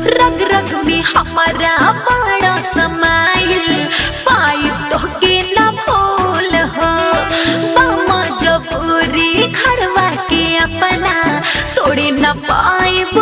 रग रग में हमारा बड़ा समाइल पाइप तो के न भूल हो बामा जबूरी घरवा के अपना तोड़े न पाइब